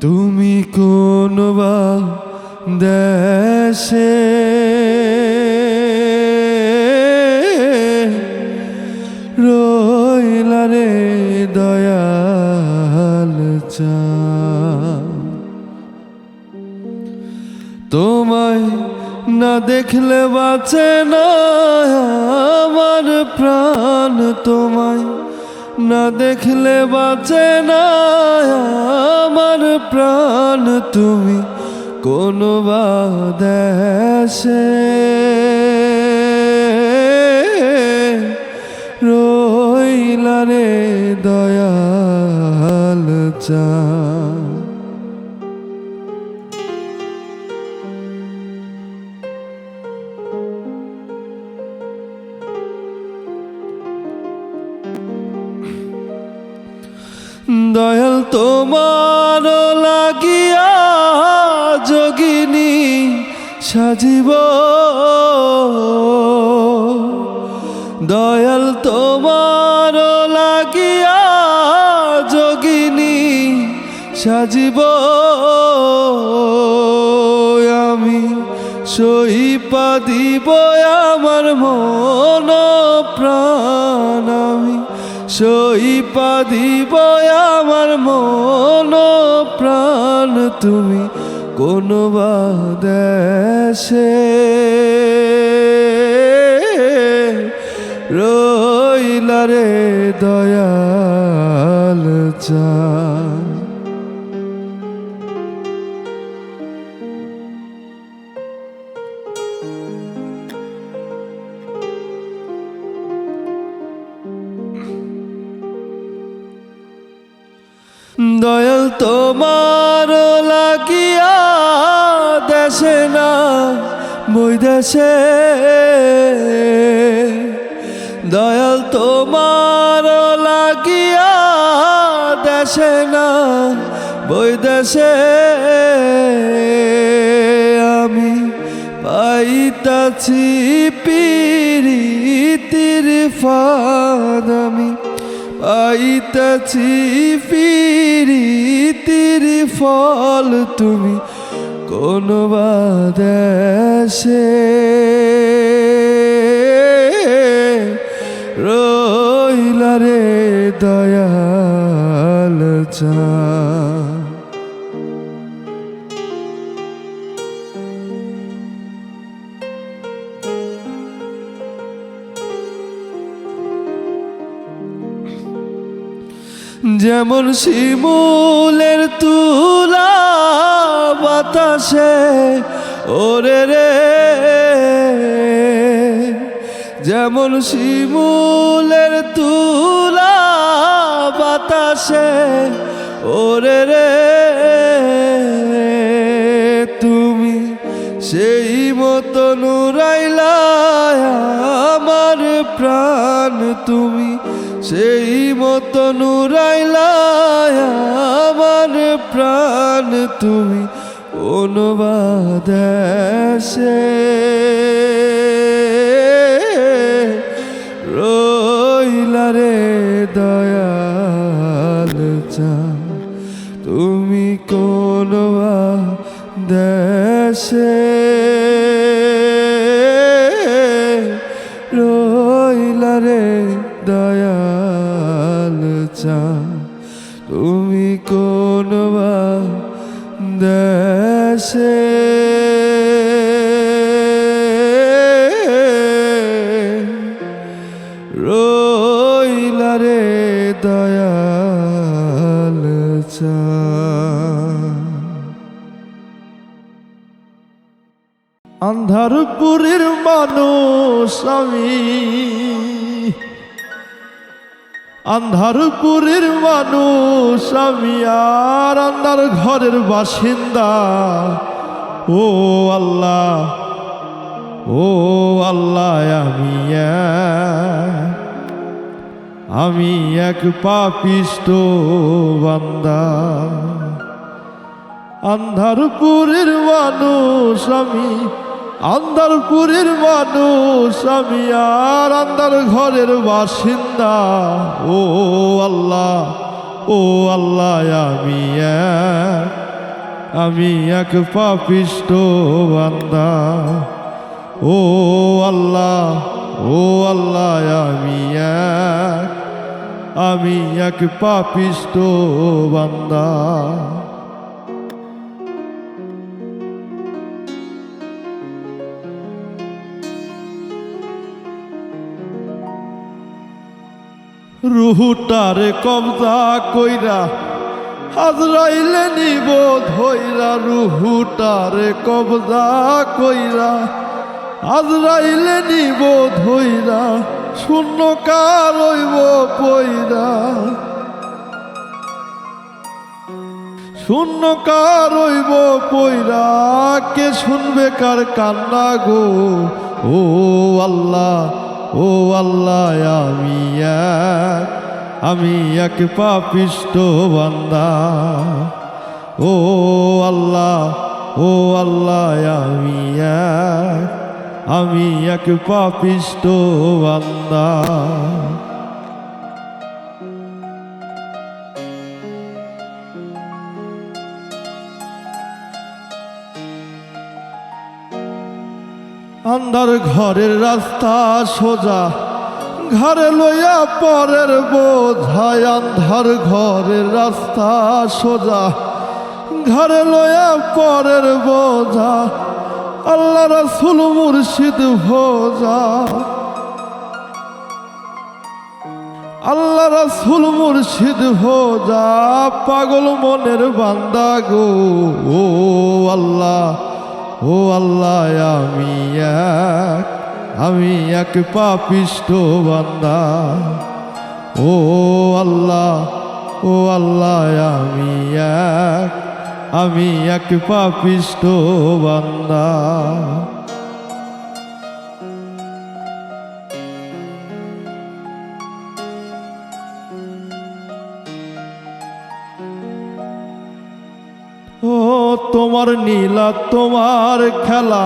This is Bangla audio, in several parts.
তুমি কোন বা দেশে রইলা রে দয়াল চাঁদ, তোমায় না দেখলে বাঁচে না আমার প্রাণ, তোমায় না দেখলে বাঁচে না আমার প্রাণ। তুমি কোন বা দেশে রইলা রে দয়াল চাঁদ। দয়াল তোমার লাগিয়া যোগিনী সাজিব, দয়াল তোমার লাগিয়া যোগিনী সাজিব। আমি সইপা দিব আমার মন প্রাণ, আমি সইপা দিব আমার মন প্রাণ। তুমি কোন বা দেশে রইলা রে দয়াল চাঁদ। দয়াল তোমার লাগিয়া দেশে না বৈদেশে, দয়াল তোমার লাগিয়া দেশে না বৈদেশে। আমি পাইতাছি পিরিতির ফাঁদ, আমি পাইতাছি পিরিতির ফল। তুমি কোন বা দেশে রইলা রে দয়াল চাঁদ। যেমন শিমুলের তুলা বাতাসে ওরে রে, যেমন শিমুলের তুলা বাতাসে ওরে রে। তুমি সেই মতন উড়াইলা আমার প্রাণ, তুমি সেই মতন উড়াইলা আমার প্রাণ। তুমি কোন বা দেশে রইলা রে দয়াল চাঁদ। তুমি কোন বা দেশে রইলা রে দয়াল চাঁদ। তুমি কোন বা দেশে রইলা রে দয়াল চাঁদ। আন্ধারপুরের মানুষ আমি, আন্ধারপুরের মানুষ আমি, আর আন্ধার ঘরের বাসিন্দা। ও আল্লাহ, ও আল্লাহ, আমি এক পাপিষ্ঠ বান্দা। আন্ধারপুরের মানুষ আমি, আন্ধারপুরের মানুষ আমি, আর আন্ধার ঘরের বাসিন্দা। ও আল্লাহ, ও আল্লাহ, আমি আমি এক পাপিষ্ঠ বান্দা। ও আল্লাহ, ও আল্লাহ, আমি এক পাপিষ্ঠ বান্দা। রুহুটারে কবজা কইরা আজরাইলে নিব ধইরা, রুহুটারে কবজা কইরা আজরাইলে নিব ধইরা, শূন্য কার হইব পইরা, শূন্য কার হইব পইরা, কে শুনবে কার কান্না গো। ও আল্লাহ, ও আল্লাহ, আমি এক পাপিষ্ঠ বান্দা। ও আল্লাহ, ও আল্লাহ, আমি এক পাপিষ্ঠ বান্দা। আন্ধার ঘরের রাস্তা সোজা, ঘরে লইয়া পরের বোঝায়। আন্ধার ঘরের রাস্তা সোজা, ঘরে লইয়া পরের বোঝা, আল্লাহ রাসূল মুর্শিদ ভোজা, আল্লাহ রাসূল মুর্শিদ ভোজা, পাগল মনের বান্দা গো। ও আল্লাহ, ও আল্লাহ, আমি এক পাপিষ্ঠ বান্দা। ও আল্লাহ, ও আল্লাহ, আমি এক পাপিষ্ঠ বান্দা। ও তোমার নীলা, তোমার খেলা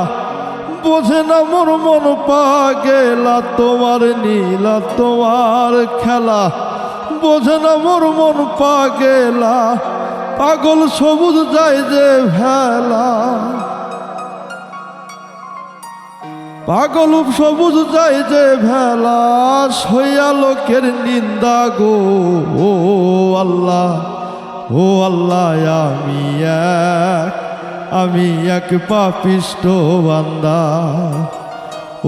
বোঝে না মোর মন পাগেলা। তোমার নীলা, তোমার খেলা বোঝে না মোর মন পাগেলা, পাগল সবুজ যায় যে ভেলা, পাগল সবুজ যায় যে ভেলা, সইয়া লোকের নিন্দা গো। ও আল্লাহ, ও আল্লাহ, আমি এক পাপিষ্ঠ বান্দা।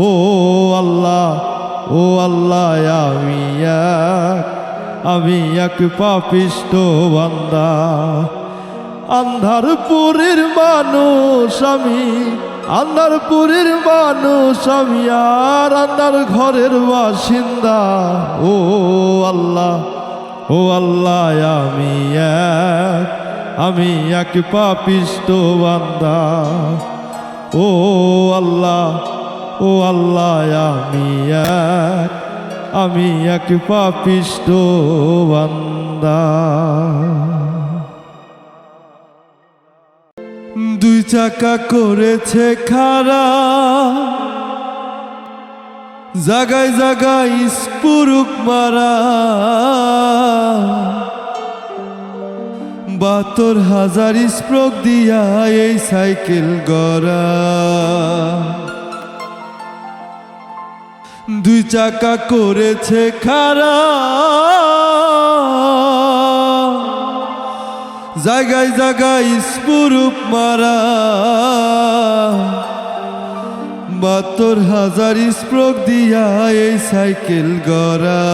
ও আল্লাহ, ও আল্লাহ, আমি এক পাপিষ্ঠ বান্দা। আন্ধারপুরের মানুষ আমি, আন্ধারপুরের মানুষ আমি, আর আন্ধার ঘরের বাসিন্দা। ও আল্লাহ, ও আল্লাহ, আমি এক পাপিষ্ঠ বান্দা। ও আল্লাহ, ও আল্লাহ, আমি এক পাপিষ্ঠ বান্দা। দুই চাকা করেছে খাড়া, জাগায় জাগায় স্পুরুক মারা, ৭২,০০০ স্প্রোক দিয়া এই সাইকেল গড়া। দুই চাকা করেছে খাড়া, জায়গায় জায়গায় স্পুরুপ মারা, ৭২,০০০ স্প্রোক দিয়া এই সাইকেল গড়া।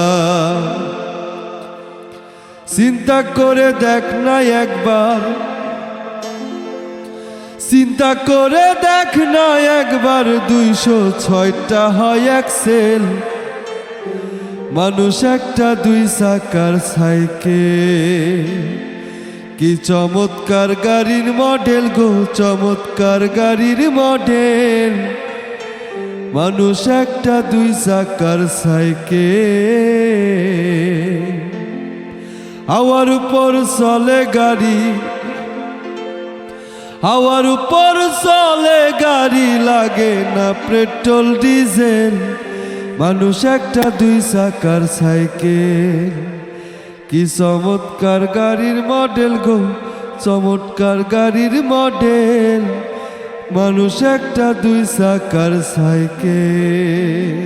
চিন্তা করে দেখ না একবার, চিন্তা করে দেখ না একবার, ২০৬টা হয় এক্সেল, মানুষ একটা দুই চাকার সাইকেল। কি চমৎকার গাড়ির মডেল গো, চমৎকার গাড়ির মডেল, মানুষ একটা দুই চাকার সাইকেল। হাওয়ার উপর চলে গাড়ি, হাওয়ার উপর চলে গাড়ি, লাগে না পেট্রোল ডিজেল, মানুষ একটা দুই চাকার সাইকেল। কি চমৎকার গাড়ির মডেল গো, চমৎকার গাড়ির মডেল, মানুষ একটা 2 চাকার সাইকেল।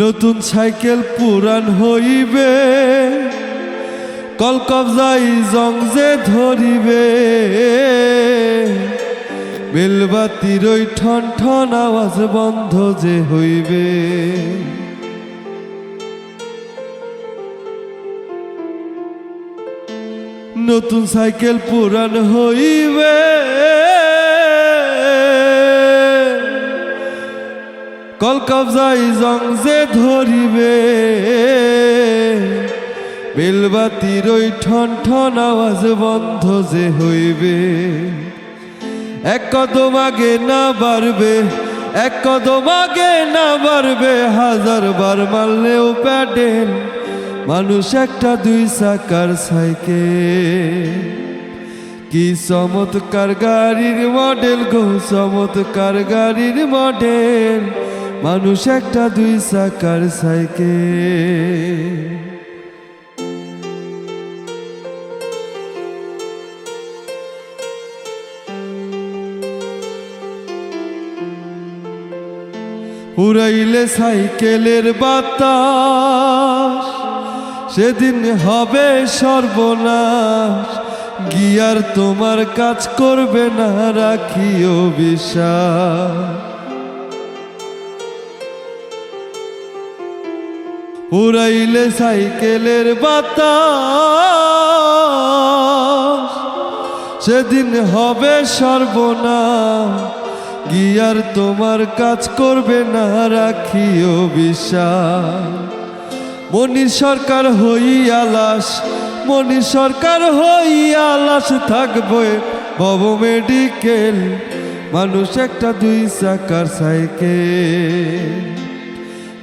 নতুন সাইকেল পুরান হইবে, কলকবজাই জং যে ধরিবে, বেলবাতির ওই ঠন ঠন আওয়াজ বন্ধ যে হইবে। নতুন সাইকেল পুরান হইবে, কলকবজাই জং যে ধরিবে, বেলবাতির ওই ঠন ঠন আওয়াজ বন্ধ যে হইবে। এক কদম আগে না বাড়বে, এক কদম আগে না বাড়বে, 1000 বার মারলেও প্যাডেল, মানুষ একটা 2 চাকার সাইকেল। কি চমৎকার গাড়ির মডেল গো, চমৎকার গাড়ির মডেল, মানুষ একটা 2 চাকার সাইকেল। উড়াইলে সাইকেলের বাতাস, সেদিন হবে সর্বনাশ, গিয়ার তোমার কাজ করবে না, রাখিও বিশ্বাস। উড়াইলে সাইকেলের বাতাস, সেদিন হবে সর্বনাশ, গিয়ার তোমার কাজ করবে না, রাখিও বিশ্বাস। মনির সরকার হইয়া লাশ, মনির সরকার হইয়া লাশ, থাকবে ভব মেডিকেল, মানুষ একটা 2 চাকার সাইকেল।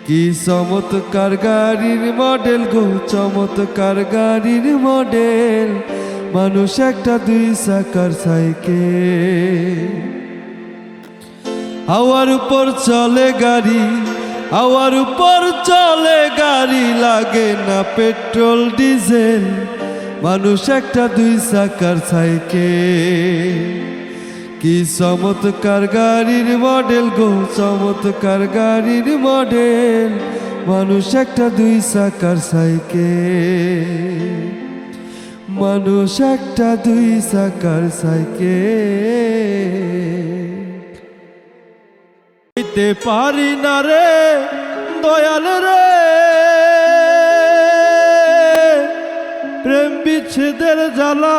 কি চমৎকার গাড়ির মডেল গো, চমৎকার গাড়ির মডেল, মানুষ একটা 2 চাকার সাইকেল। হাওয়ার উপর চলে গাড়ি, হাওয়ার উপর চলে গাড়ি, লাগে না পেট্রোল ডিজেল, মানুষ একটা 2 চাকার সাইকেল। কি চমৎকার গাড়ির মডেল গো, চমৎকার গাড়ির মডেল, মানুষ একটা 2 চাকার সাইকেল, মানুষ একটা 2 চাকার সাইকেল। দিতে পারি না রে দয়াল রে, প্রেম বিচ্ছেদের জ্বালা,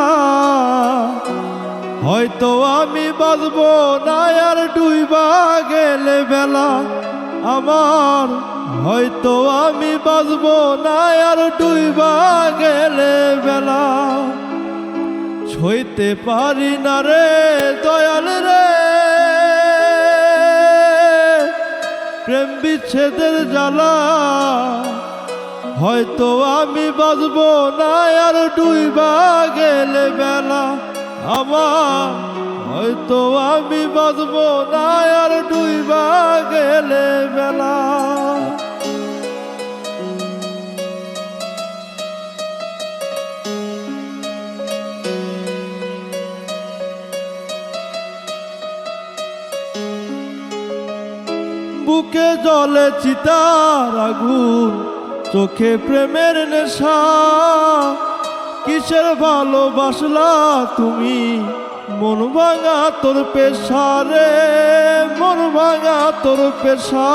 হয়তো আমি বাঁচবো না আর ডুইবা গেলে বেলা আমার, হয়তো আমি বাঁচবো না আর ডুইবা গেলে বেলা। সইতে পারি না রে দয়াল রে, প্রেম বিচ্ছেদের জ্বালা, হয়তো আমি বাঁচবো না আর ডুইবা গেলে বেলা আমার, হয়তো আমি বাঁচবো না আর ডুইবা গেলে বেলা। বুকে জলে চিতার আগুন, চোখে প্রেমের নেশা, কিসের ভালোবাসলা তুমি, মন ভাঙা তোর পেশা রে, মন ভাঙা তোর পেশা।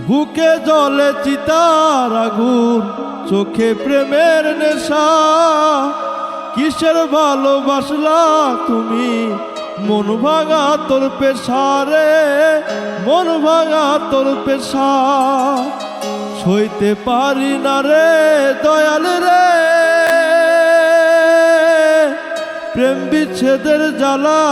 বুকে জলে চিতার আগুন, চোখে প্রেমের নেশা, কিসের ভালোবাসলা তুমি, মন ভাঙা তোর পেশা রে, মন ভাঙা তোর পেশা। সইতে পারি না রে দয়াল রে, প্রেম বিচ্ছেদের জ্বালা,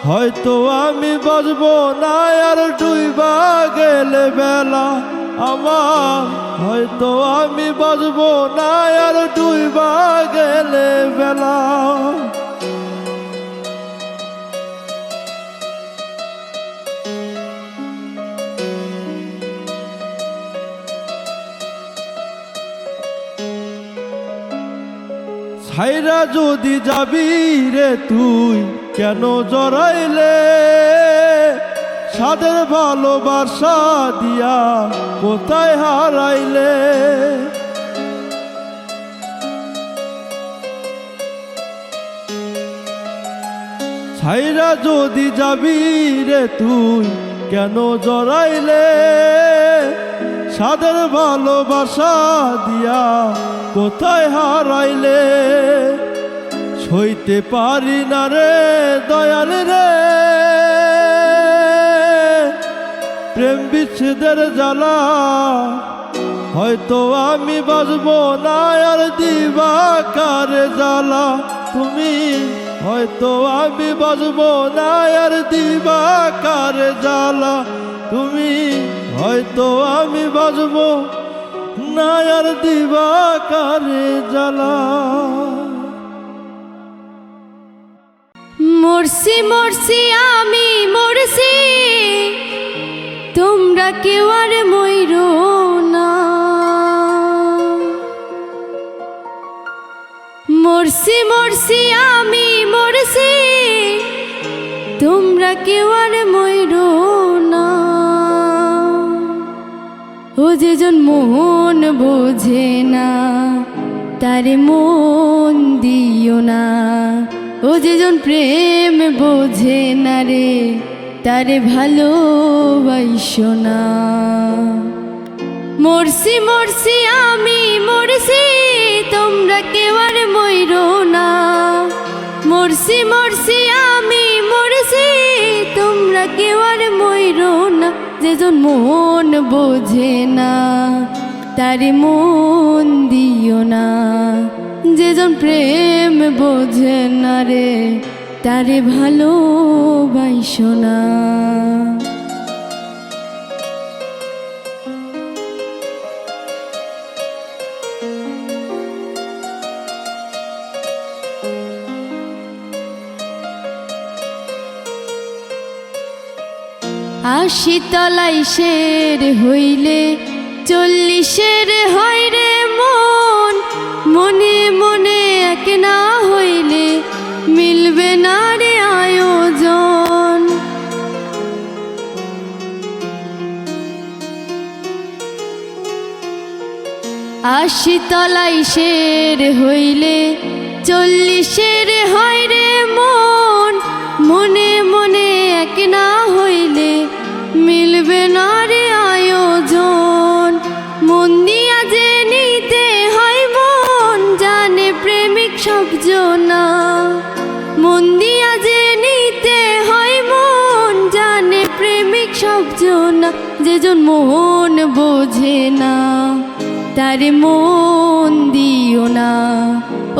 হয়তো আমি বাঁচবো না আর ডুইবা গেলে বেলা আমার, হয়তো আমি বাঁচবো না আর ডুইবা গেলে বেলা। ছাইরা যদি যাবি রে তুই কেন জড়াইলে, সাদের ভালোবাসা দিয়া কোথায় হারাইলে। ছাইরা যদি যাবি রে তুই কেন জড়াইলে, সাদের ভালোবাসা দিয়া কোথায় হারাইলে। সইতে পারি না রে দয়াল রে প্রেম বিচ্ছেদের জ্বালা, হয়তো আমি বাঁচবো না আর দিবা কারে জ্বালা তুমি, হয়তো আমি বাঁচবো না আর দিবা কারে জ্বালা তুমি, হয়তো আমি বাঁচবো না আর দিবা কারে জ্বালা। মরছি মরছি আমি মরছি, তোমরা কেউ আর মইরো না। মরছি মরছি আমি মরছি, তোমরা কেউ আর মইরো না। ও যেজন মন বোঝে না তারে মন দিও না, ও যেজন প্রেম বোঝে না রে তারে ভালোবাসো না। মরছি মরছি আমি মরছি, তোমরা কেউ আর মইরো না। মরছি মরছি আমি মরছি, তোমরা কেউ আর মইরো না। যেজন মন বোঝে না তারে মন দিও না, যেজন প্রেম বোঝে না রে তারে ভালোবাসো না। আশি তলাই শের হইলে 40 হয় রে মন, মনে মনে এক না হইলে মিলবে না রে আয়োজন। আশি তলাই শের হইলে 40 হয় রে মন, মনে মনে এক না হইলে মিলবে না রে আয়োজন। মন দিয়া যে নিতে হয় মন, জানে প্রেমিক সব জনা। মন দিয়া যে নিতে হয় মন, জানে প্রেমিক সব জনা। যেজন মন বোঝে না তারে মন দিও না,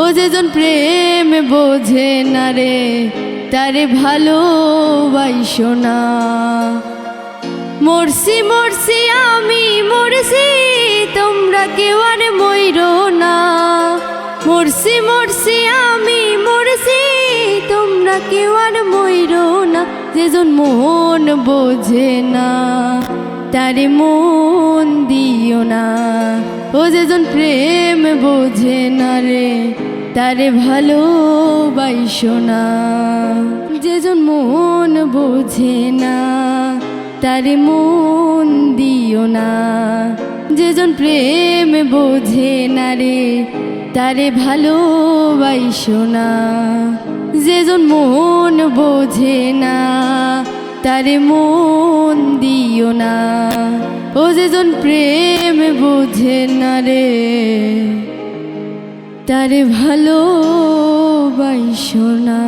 ও যেজন প্রেম বোঝে না রে তারে ভালোবাসো না। মরছি মরছি আমি মরছি, তোমরা কেউ আর মইরো না। মরছি মরছি আমি মরছি, তোমরা কেউ আর মইরো না। যেজন মন বোঝে না তারে মন দিও না, ও যেজন প্রেম বোঝে না রে তারে ভালোবাসো না। যেজন মন বোঝে না তারে মন দিও না, যেজন প্রেম বোঝে না রে তারে ভালোবাসো না। যেজন মন বোঝে না তারে মন দিও না, ও যেজন প্রেম বোঝে না রে তারে ভালোবাসো না।